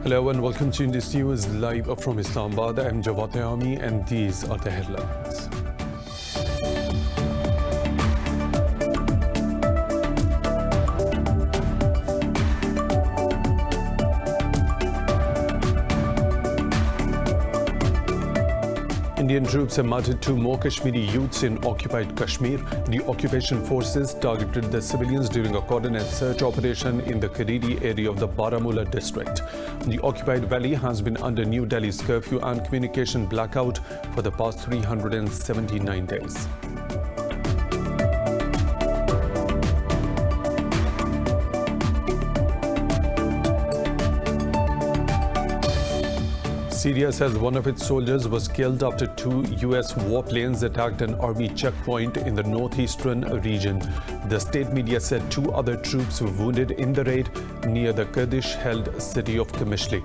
Hello and welcome to Indus News live from Islamabad. I'm Jawad Ayami and these are the headlines. Indian troops have martyred two more Kashmiri youths in occupied Kashmir. The occupation forces targeted the civilians during a coordinated search operation in the Kariri area of the Baramulla district. The occupied valley has been under New Delhi's curfew and communication blackout for the past 379 days. Syria says one of its soldiers was killed after two US warplanes attacked an army checkpoint in the northeastern region. The state media said two other troops were wounded in the raid near the Kurdish-held city of Kamishli.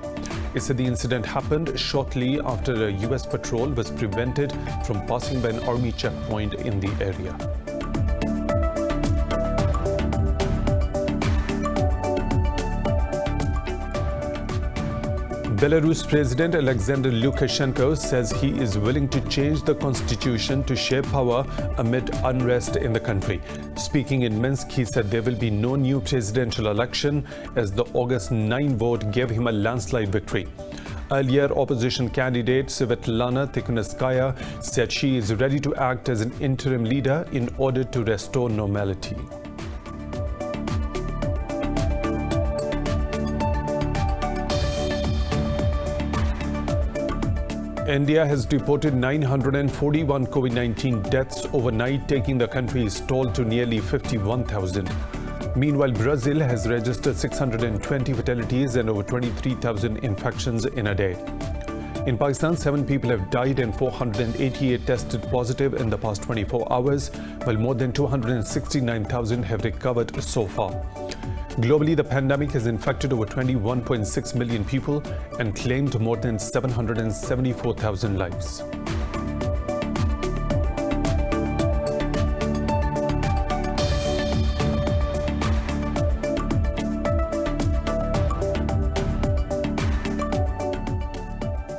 It said the incident happened shortly after a US patrol was prevented from passing by an army checkpoint in the area. Belarus President Alexander Lukashenko says he is willing to change the constitution to share power amid unrest in the country. Speaking in Minsk, he said there will be no new presidential election as the August 9 vote gave him a landslide victory. Earlier, opposition candidate Svetlana Tikhanovskaya said she is ready to act as an interim leader in order to restore normality. India has reported 941 COVID-19 deaths overnight, taking the country's toll to nearly 51,000. Meanwhile, Brazil has registered 620 fatalities and over 23,000 infections in a day. In Pakistan, 7 people have died and 488 tested positive in the past 24 hours, while more than 269,000 have recovered so far. Globally, the pandemic has infected over 21.6 million people and claimed more than 774,000 lives.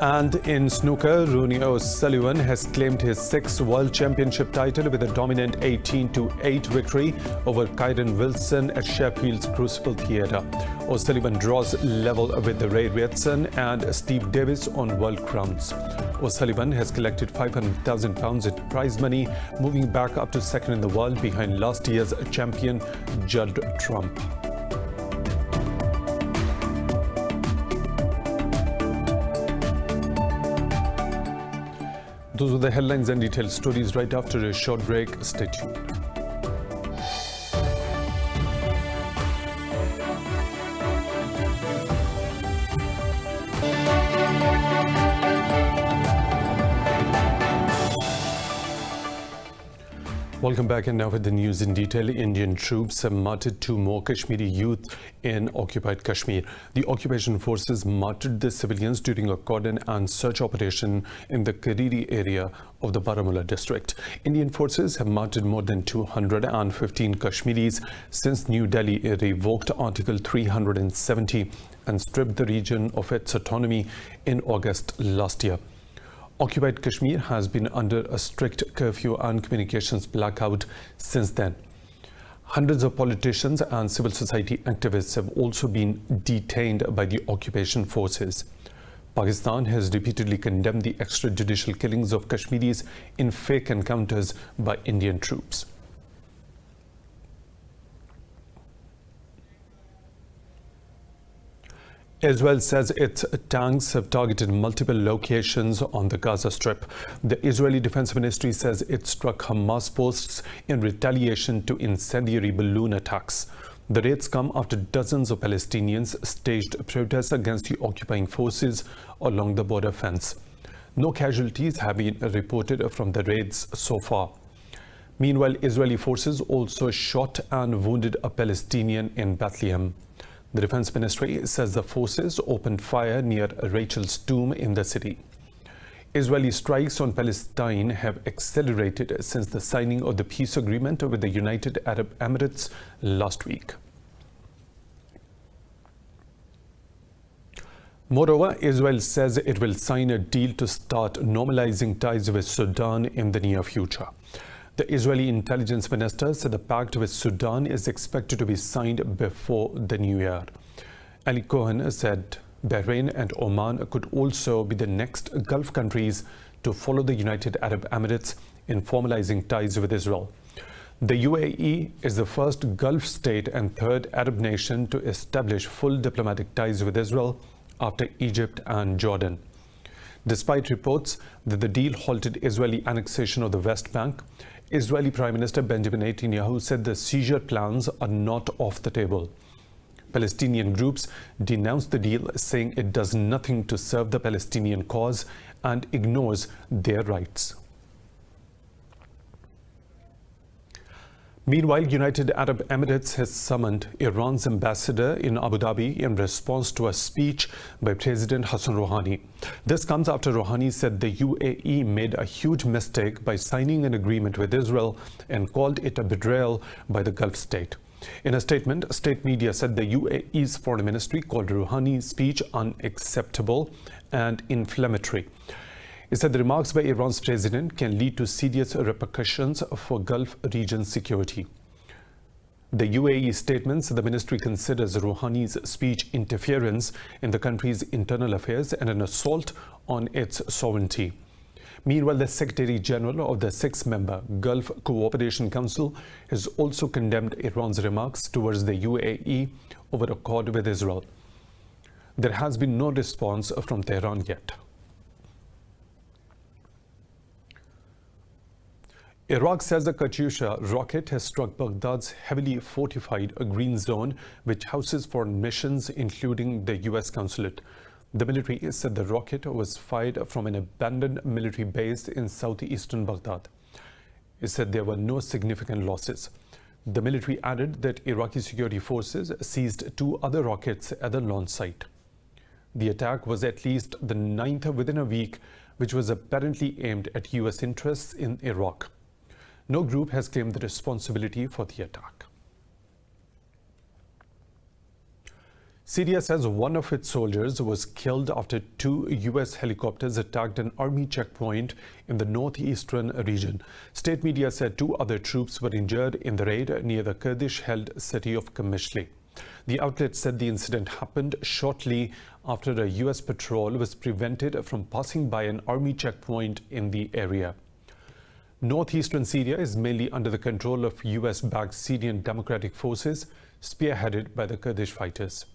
And in snooker, Rooney O'Sullivan has claimed his 6th World Championship title with a dominant 18-8 victory over Kyron Wilson at Sheffield's Crucible Theatre. O'Sullivan draws level with Ray Ritson and Steve Davis on World Crowns. O'Sullivan has collected £500,000 in prize money, moving back up to second in the world behind last year's champion Judd Trump. Those were the headlines and detailed stories. Right after a short break, stay tuned. Welcome back, and now with the news in detail. Indian troops have martyred two more Kashmiri youth in occupied Kashmir. The occupation forces martyred the civilians during a cordon and search operation in the Kariri area of the Baramulla district. Indian forces have martyred more than 215 Kashmiris since New Delhi revoked Article 370 and stripped the region of its autonomy in August last year. Occupied Kashmir has been under a strict curfew and communications blackout since then. Hundreds of politicians and civil society activists have also been detained by the occupation forces. Pakistan has repeatedly condemned the extrajudicial killings of Kashmiris in fake encounters by Indian troops. Israel says its tanks have targeted multiple locations on the Gaza Strip. The Israeli Defense Ministry says it struck Hamas posts in retaliation to incendiary balloon attacks. The raids come after dozens of Palestinians staged protests against the occupying forces along the border fence. No casualties have been reported from the raids so far. Meanwhile, Israeli forces also shot and wounded a Palestinian in Bethlehem. The Defense Ministry says the forces opened fire near Rachel's tomb in the city. Israeli strikes on Palestine have accelerated since the signing of the peace agreement with the United Arab Emirates last week. Moreover, Israel says it will sign a deal to start normalizing ties with Sudan in the near future. The Israeli intelligence minister said the pact with Sudan is expected to be signed before the new year. Ali Cohen said Bahrain and Oman could also be the next Gulf countries to follow the United Arab Emirates in formalizing ties with Israel. The UAE is the first Gulf state and third Arab nation to establish full diplomatic ties with Israel after Egypt and Jordan. Despite reports that the deal halted Israeli annexation of the West Bank, Israeli Prime Minister Benjamin Netanyahu said the seizure plans are not off the table. Palestinian groups denounced the deal, saying it does nothing to serve the Palestinian cause and ignores their rights. Meanwhile, United Arab Emirates has summoned Iran's ambassador in Abu Dhabi in response to a speech by President Hassan Rouhani. This comes after Rouhani said the UAE made a huge mistake by signing an agreement with Israel and called it a betrayal by the Gulf state. In a statement, state media said the UAE's foreign ministry called Rouhani's speech unacceptable and inflammatory. It said the remarks by Iran's president can lead to serious repercussions for Gulf region security. The UAE statement said the ministry considers Rouhani's speech interference in the country's internal affairs and an assault on its sovereignty. Meanwhile, the Secretary General of the six-member Gulf Cooperation Council has also condemned Iran's remarks towards the UAE over accord with Israel. There has been no response from Tehran yet. Iraq says the Katyusha rocket has struck Baghdad's heavily fortified green zone, which houses foreign missions, including the U.S. consulate. The military said the rocket was fired from an abandoned military base in southeastern Baghdad. It said there were no significant losses. The military added that Iraqi security forces seized two other rockets at the launch site. The attack was at least the ninth within a week, which was apparently aimed at U.S. interests in Iraq. No group has claimed the responsibility for the attack. Syria says one of its soldiers was killed after two U.S. helicopters attacked an army checkpoint in the northeastern region. State media said two other troops were injured in the raid near the Kurdish-held city of Qamishli. The outlet said the incident happened shortly after a U.S. patrol was prevented from passing by an army checkpoint in the area. Northeastern Syria is mainly under the control of US-backed Syrian Democratic Forces, spearheaded by the Kurdish fighters.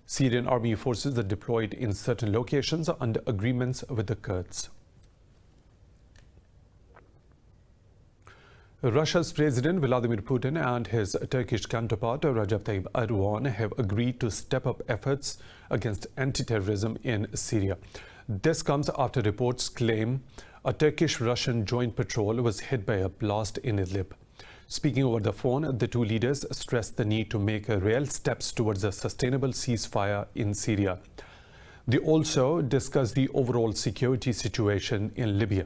Syrian army forces are deployed in certain locations under agreements with the Kurds. Russia's President Vladimir Putin and his Turkish counterpart Recep Tayyip Erdogan have agreed to step up efforts against anti-terrorism in Syria. This comes after reports claim a Turkish-Russian joint patrol was hit by a blast in Idlib. Speaking over the phone, the two leaders stressed the need to make real steps towards a sustainable ceasefire in Syria. They also discussed the overall security situation in Libya.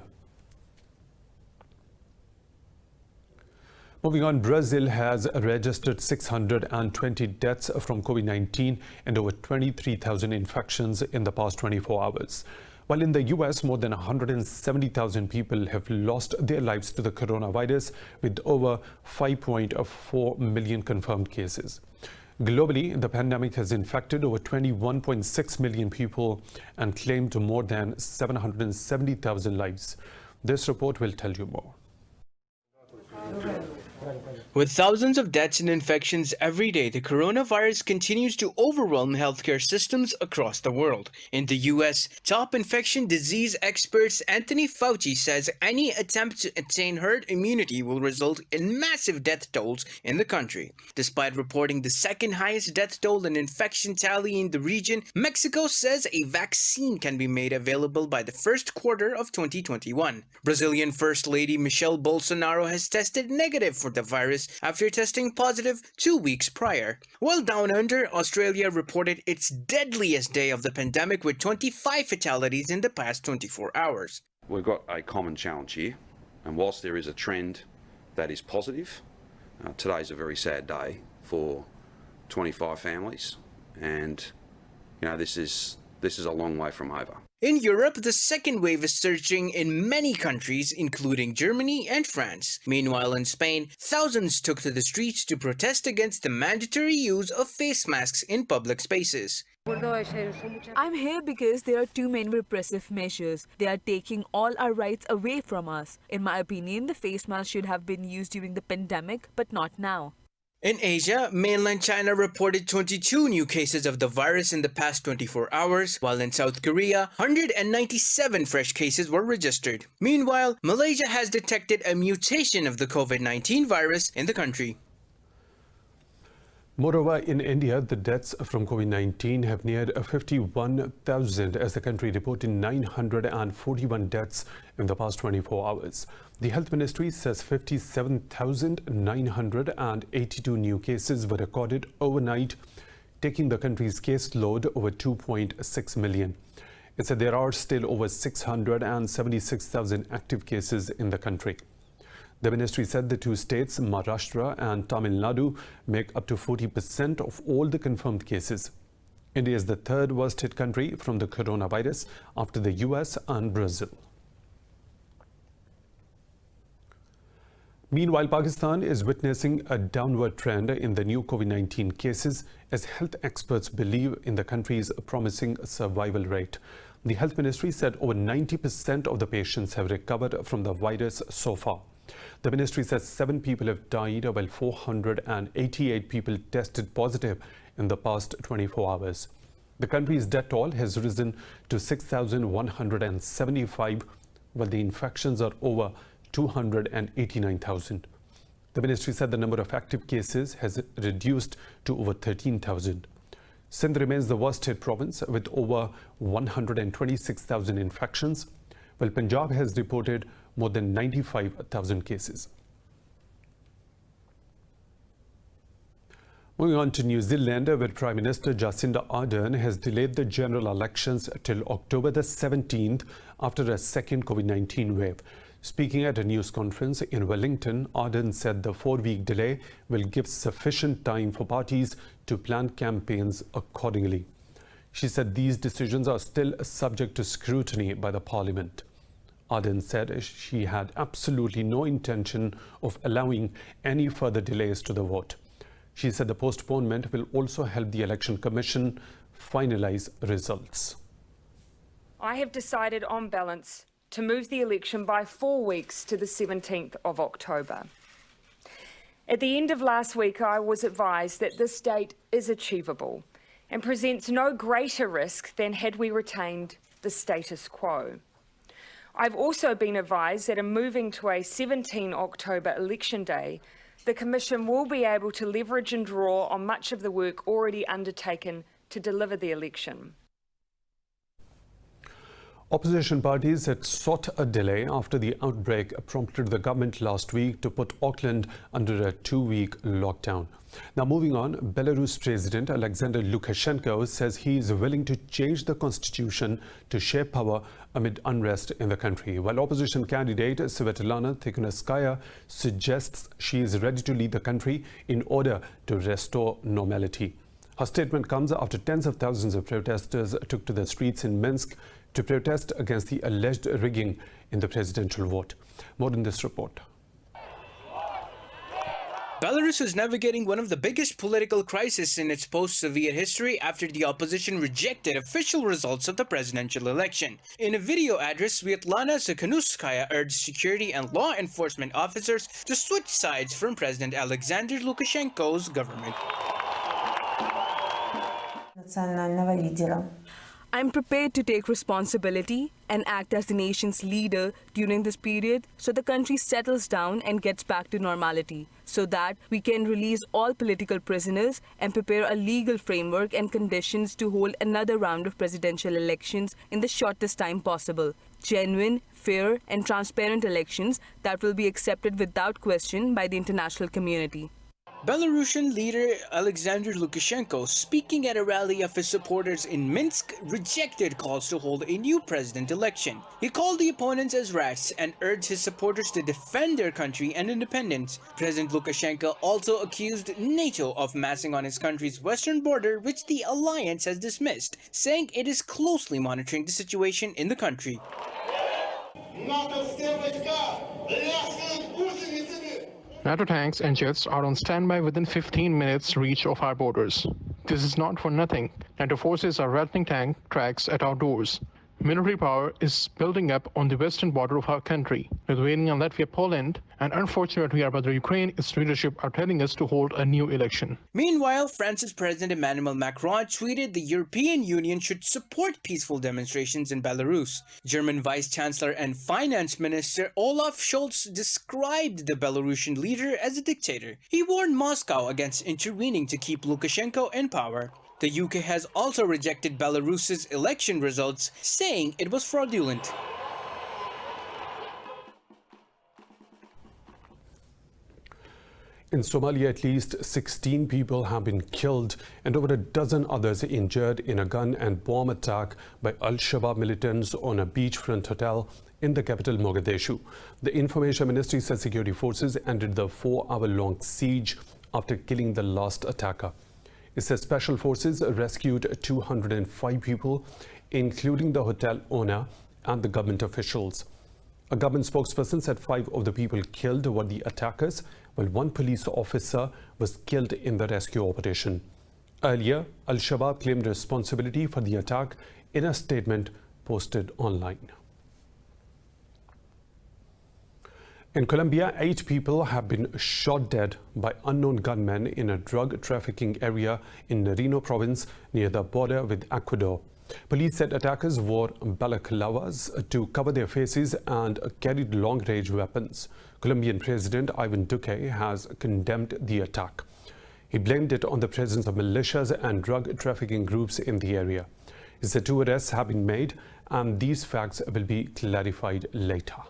Moving on, Brazil has registered 620 deaths from COVID-19 and over 23,000 infections in the past 24 hours. While in the US, more than 170,000 people have lost their lives to the coronavirus, with over 5.4 million confirmed cases. Globally, the pandemic has infected over 21.6 million people and claimed more than 770,000 lives. This report will tell you more. With thousands of deaths and infections every day, the coronavirus continues to overwhelm healthcare systems across the world. In the U.S., top infection disease expert Anthony Fauci says any attempt to attain herd immunity will result in massive death tolls in the country. Despite reporting the second highest death toll and infection tally in the region, Mexico says a vaccine can be made available by the first quarter of 2021. Brazilian First Lady Michelle Bolsonaro has tested negative for the virus after testing positive 2 weeks prior. While down under, Australia reported its deadliest day of the pandemic with 25 fatalities in the past 24 hours. We've got a common challenge here, and whilst there is a trend that is positive, today's a very sad day for 25 families, and this is this is a long way from over. In Europe, the second wave is surging in many countries, including Germany and France. Meanwhile, in Spain, thousands took to the streets to protest against the mandatory use of face masks in public spaces. I'm here because there are too many repressive measures. They are taking all our rights away from us. In my opinion, the face mask should have been used during the pandemic, but not now. In Asia, mainland China reported 22 new cases of the virus in the past 24 hours, while in South Korea, 197 fresh cases were registered. Meanwhile, Malaysia has detected a mutation of the COVID-19 virus in the country. Moreover, in India, the deaths from COVID-19 have neared 51,000 as the country reported 941 deaths in the past 24 hours. The Health Ministry says 57,982 new cases were recorded overnight, taking the country's caseload over 2.6 million. It said there are still over 676,000 active cases in the country. The ministry said the two states, Maharashtra and Tamil Nadu, make up to 40% of all the confirmed cases. India is the third worst hit country from the coronavirus after the US and Brazil. Meanwhile, Pakistan is witnessing a downward trend in the new COVID-19 cases as health experts believe in the country's promising survival rate. The health ministry said over 90% of the patients have recovered from the virus so far. The ministry says 7 people have died while 488 people tested positive in the past 24 hours. The country's death toll has risen to 6,175, while the infections are over 289,000. The ministry said the number of active cases has reduced to over 13,000. Sindh remains the worst hit province with over 126,000 infections, while Punjab has reported more than 95,000 cases. Moving on to New Zealand, where Prime Minister Jacinda Ardern has delayed the general elections till October the 17th after a second COVID-19 wave. Speaking at a news conference in Wellington, Ardern said the 4-week delay will give sufficient time for parties to plan campaigns accordingly. She said these decisions are still subject to scrutiny by the Parliament. Ardern said she had absolutely no intention of allowing any further delays to the vote. She said the postponement will also help the Election Commission finalize results. I have decided on balance to move the election by 4 weeks to the 17th of October. At the end of last week, I was advised that this date is achievable and presents no greater risk than had we retained the status quo. I've also been advised that in moving to a 17 October election day, the Commission will be able to leverage and draw on much of the work already undertaken to deliver the election. Opposition parties had sought a delay after the outbreak prompted the government last week to put Auckland under a 2-week lockdown. Now moving on, Belarus President Alexander Lukashenko says he is willing to change the constitution to share power amid unrest in the country, while opposition candidate Svetlana Tikhanovskaya suggests she is ready to lead the country in order to restore normality. Her statement comes after tens of thousands of protesters took to the streets in Minsk to protest against the alleged rigging in the presidential vote. More in this report. Belarus is navigating one of the biggest political crises in its post-Soviet history after the opposition rejected official results of the presidential election. In a video address, Svetlana Tikhanovskaya urged security and law enforcement officers to switch sides from President Alexander Lukashenko's government. I'm prepared to take responsibility and act as the nation's leader during this period so the country settles down and gets back to normality, so that we can release all political prisoners and prepare a legal framework and conditions to hold another round of presidential elections in the shortest time possible. Genuine, fair and transparent elections that will be accepted without question by the international community. Belarusian leader Alexander Lukashenko, speaking at a rally of his supporters in Minsk, rejected calls to hold a new president election. He called the opponents as rats and urged his supporters to defend their country and independence. President Lukashenko also accused NATO of massing on his country's western border, which the alliance has dismissed, saying it is closely monitoring the situation in the country. NATO tanks and jets are on standby within 15 minutes reach of our borders. This is not for nothing. NATO forces are rattling tank tracks at our doors. Military power is building up on the western border of our country. Lithuania, Latvia, Poland, and unfortunately our brother Ukraine, its leadership are telling us to hold a new election. Meanwhile, France's President Emmanuel Macron tweeted the European Union should support peaceful demonstrations in Belarus. German Vice Chancellor and Finance Minister Olaf Scholz described the Belarusian leader as a dictator. He warned Moscow against intervening to keep Lukashenko in power. The UK has also rejected Belarus's election results, saying it was fraudulent. In Somalia, at least 16 people have been killed and over a dozen others injured in a gun and bomb attack by Al-Shabaab militants on a beachfront hotel in the capital, Mogadishu. The Information Ministry says security forces ended the 4-hour-long siege after killing the last attacker. It says special forces rescued 205 people, including the hotel owner and the government officials. A government spokesperson said 5 of the people killed were the attackers, while 1 police officer was killed in the rescue operation. Earlier, Al-Shabaab claimed responsibility for the attack in a statement posted online. In Colombia, 8 people have been shot dead by unknown gunmen in a drug trafficking area in Nariño province near the border with Ecuador. Police said attackers wore balaclavas to cover their faces and carried long-range weapons. Colombian President Ivan Duque has condemned the attack. He blamed it on the presence of militias and drug trafficking groups in the area. He said 2 arrests have been made and these facts will be clarified later.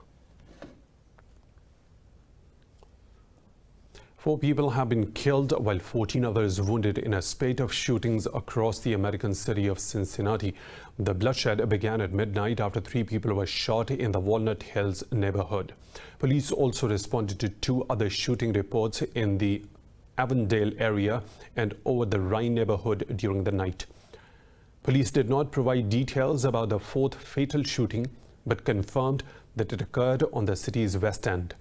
4 people have been killed while 14 others wounded in a spate of shootings across the American city of Cincinnati. The bloodshed began at midnight after 3 people were shot in the Walnut Hills neighborhood. Police also responded to 2 other shooting reports in the Avondale area and over the Rhine neighborhood during the night. Police did not provide details about the 4th fatal shooting, but confirmed that it occurred on the city's west end.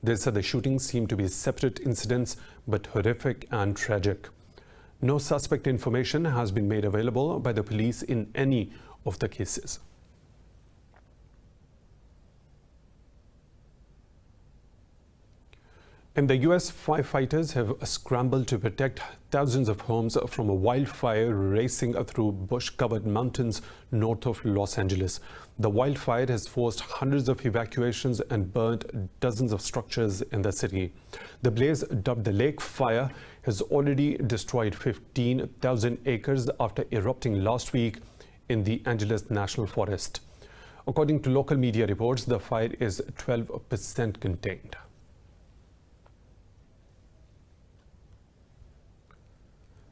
They said the shootings seemed to be separate incidents, but horrific and tragic. No suspect information has been made available by the police in any of the cases. In the US, firefighters have scrambled to protect thousands of homes from a wildfire racing through bush-covered mountains north of Los Angeles. The wildfire has forced hundreds of evacuations and burnt dozens of structures in the city. The blaze, dubbed the Lake Fire, has already destroyed 15,000 acres after erupting last week in the Angeles National Forest. According to local media reports, the fire is 12% contained.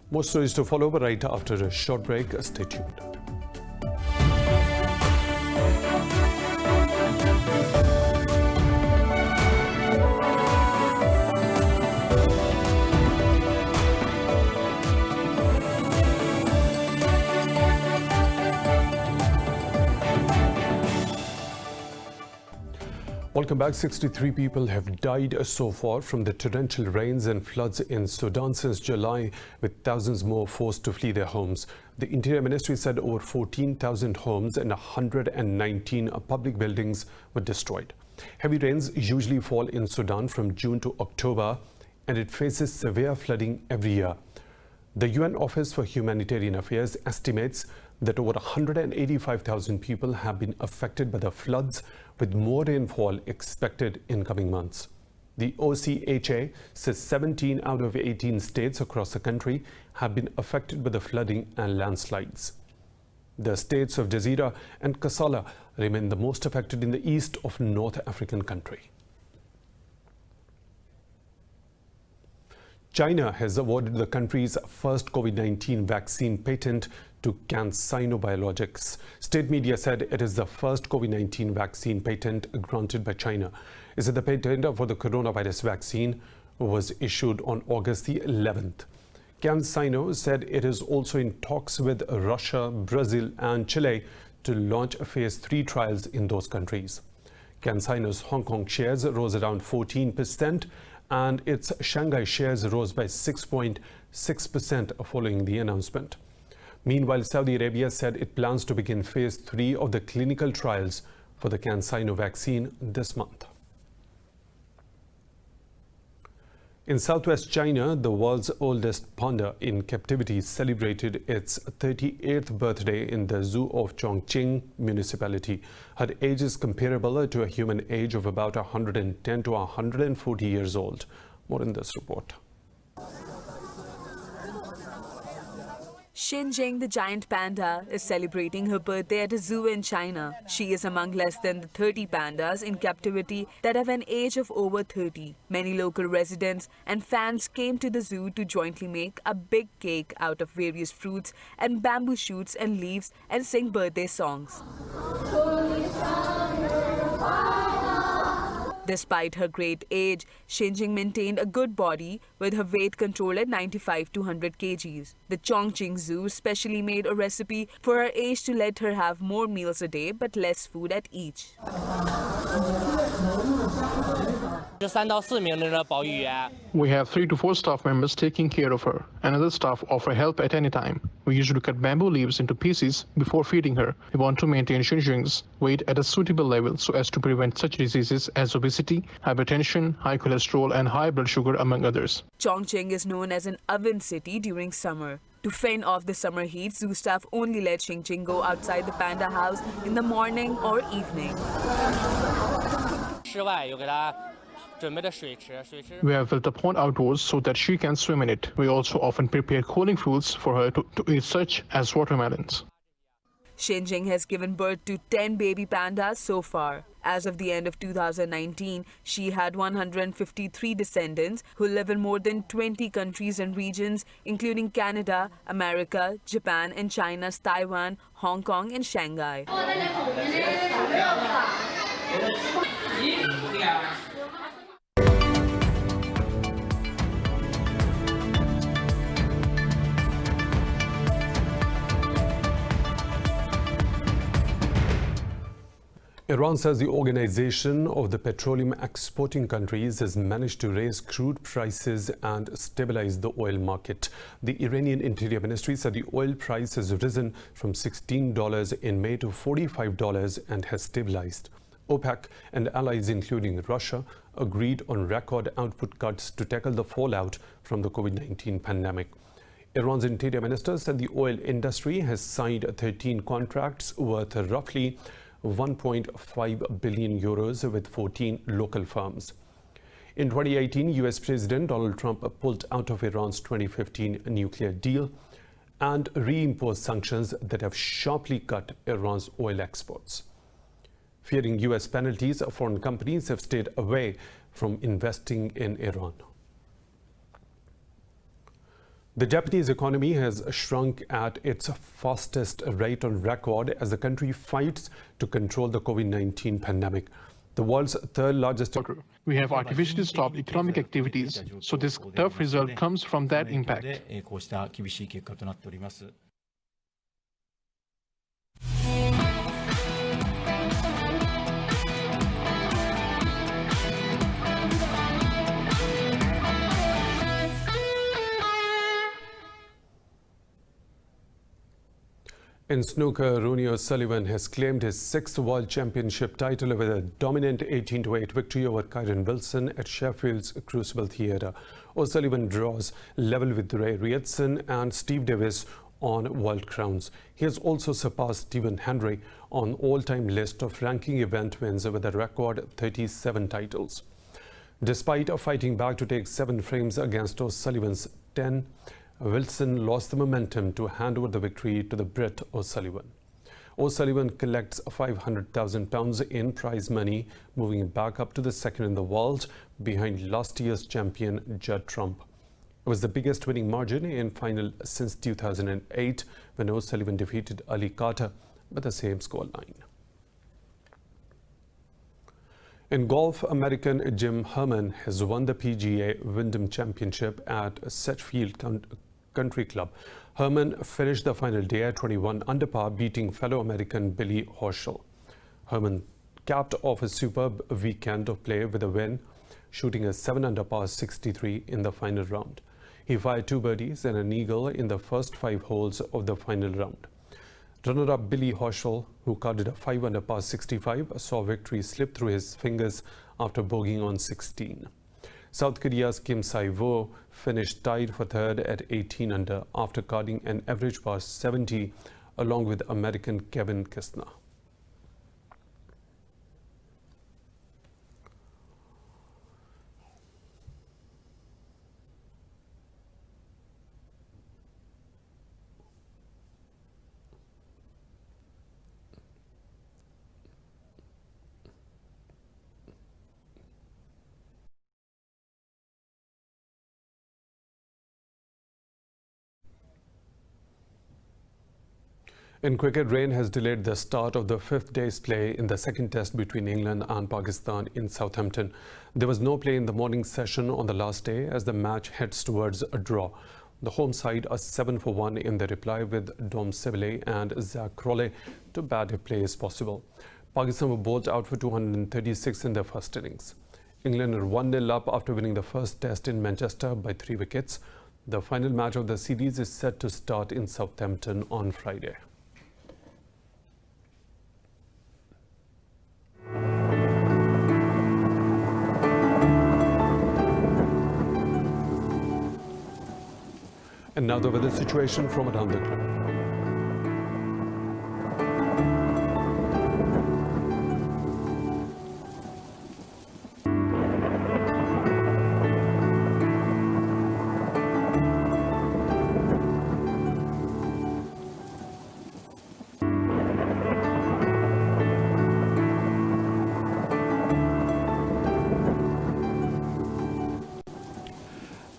More stories to follow, but right after a short break. Stay tuned. Welcome back. 63 people have died so far from the torrential rains and floods in Sudan since July, with thousands more forced to flee their homes. The Interior Ministry said over 14,000 homes and 119 public buildings were destroyed. Heavy rains usually fall in Sudan from June to October, and it faces severe flooding every year. The UN Office for Humanitarian Affairs estimates that over 185,000 people have been affected by the floods, with more rainfall expected in coming months. The OCHA says 17 out of 18 states across the country have been affected by the flooding and landslides. The states of Jazeera and Kassala remain the most affected in the east of North African country. China has awarded the country's first COVID-19 vaccine patent to CanSino Biologics. State media said it is the first COVID-19 vaccine patent granted by China. It said the patent for the coronavirus vaccine was issued on August the 11th. CanSino said it is also in talks with Russia, Brazil and Chile to launch phase 3 trials in those countries. CanSino's Hong Kong shares rose around 14% and its Shanghai shares rose by 6.6% following the announcement. Meanwhile, Saudi Arabia said it plans to begin phase 3 of the clinical trials for the CanSino vaccine this month. In southwest China, the world's oldest panda in captivity celebrated its 38th birthday in the zoo of Chongqing municipality. Her age is comparable to a human age of about 110 to 140 years old. More in this report. Xinjing, the giant panda, is celebrating her birthday at a zoo in China. She is among less than the 30 pandas in captivity that have an age of over 30. Many local residents and fans came to the zoo to jointly make a big cake out of various fruits and bamboo shoots and leaves and sing birthday songs. Despite her great age, Xinjing maintained a good body with her weight controlled at 95 to 100 kgs. The Chongqing Zoo specially made a recipe for her age to let her have more meals a day but less food at each. We have 3 to 4 staff members taking care of her, and other staff offer help at any time. We usually cut bamboo leaves into pieces before feeding her. We want to maintain Xinjing's weight at a suitable level so as to prevent such diseases as obesity, hypertension, high cholesterol and high blood sugar, among others. Chongqing is known as an oven city during summer. To fend off the summer heat, zoo staff only let Xinjing go outside the panda house in the morning or evening. We have built a pond outdoors so that she can swim in it. We also often prepare cooling foods for her to eat, such as watermelons. Xinjing has given birth to 10 baby pandas so far. As of the end of 2019, she had 153 descendants who live in more than 20 countries and regions, including Canada, America, Japan and China's Taiwan, Hong Kong and Shanghai. Iran says the Organization of the Petroleum Exporting Countries has managed to raise crude prices and stabilize the oil market. The Iranian Interior Ministry said the oil price has risen from $16 in May to $45 and has stabilized. OPEC and allies including Russia agreed on record output cuts to tackle the fallout from the COVID-19 pandemic. Iran's Interior Minister said the oil industry has signed 13 contracts worth roughly 1.5 billion euros with 14 local firms. In 2018, US President Donald Trump pulled out of Iran's 2015 nuclear deal and reimposed sanctions that have sharply cut Iran's oil exports. Fearing US penalties, foreign companies have stayed away from investing in Iran. The Japanese economy has shrunk at its fastest rate on record as the country fights to control the COVID-19 pandemic. The world's third largest. We have artificially stopped economic activities, so this tough result comes from that impact. In snooker, Rooney O'Sullivan has claimed his 6th World Championship title with a dominant 18-8 victory over Kyron Wilson at Sheffield's Crucible Theatre. O'Sullivan draws level with Ray Rietzen and Steve Davis on World Crowns. He has also surpassed Stephen Hendry on all-time list of ranking event wins with a record 37 titles. Despite fighting back to take 7 frames against O'Sullivan's 10, Wilson lost the momentum to hand over the victory to the Brit O'Sullivan. O'Sullivan collects £500,000 in prize money, moving back up to the second in the world behind last year's champion Judd Trump. It was the biggest winning margin in final since 2008 when O'Sullivan defeated Ali Carter with the same scoreline. In golf, American Jim Herman has won the PGA WYNDHAM Championship at Sedgefield Country Club. Herman finished the final day at 21 under par, beating fellow American Billy Horschel. Herman capped off a superb weekend of play with a win, shooting a 7 under par 63 in the final round. He fired 2 birdies and an eagle in the first 5 holes of the final round. Runner-up Billy Horschel, who carded a 5 under par 65, saw victory slip through his fingers after bogeying on 16. South Korea's Kim Sae-woo finished tied for third at 18 under after carding an average par 70 along with American Kevin Kisner. In cricket, rain has delayed the start of the 5th day's play in the second test between England and Pakistan in Southampton. There was no play in the morning session on the last day as the match heads towards a draw. The home side are 7 for 1 in the reply with Dom Sibley and Zach Crawley to bat if play is possible. Pakistan were bowled out for 236 in their first innings. England are 1-0 up after winning the first test in Manchester by 3 wickets. The final match of the series is set to start in Southampton on Friday. And now the weather situation from around the globe.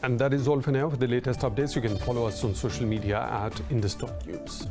And that is all for now. For the latest updates, you can follow us on social media at Indus News.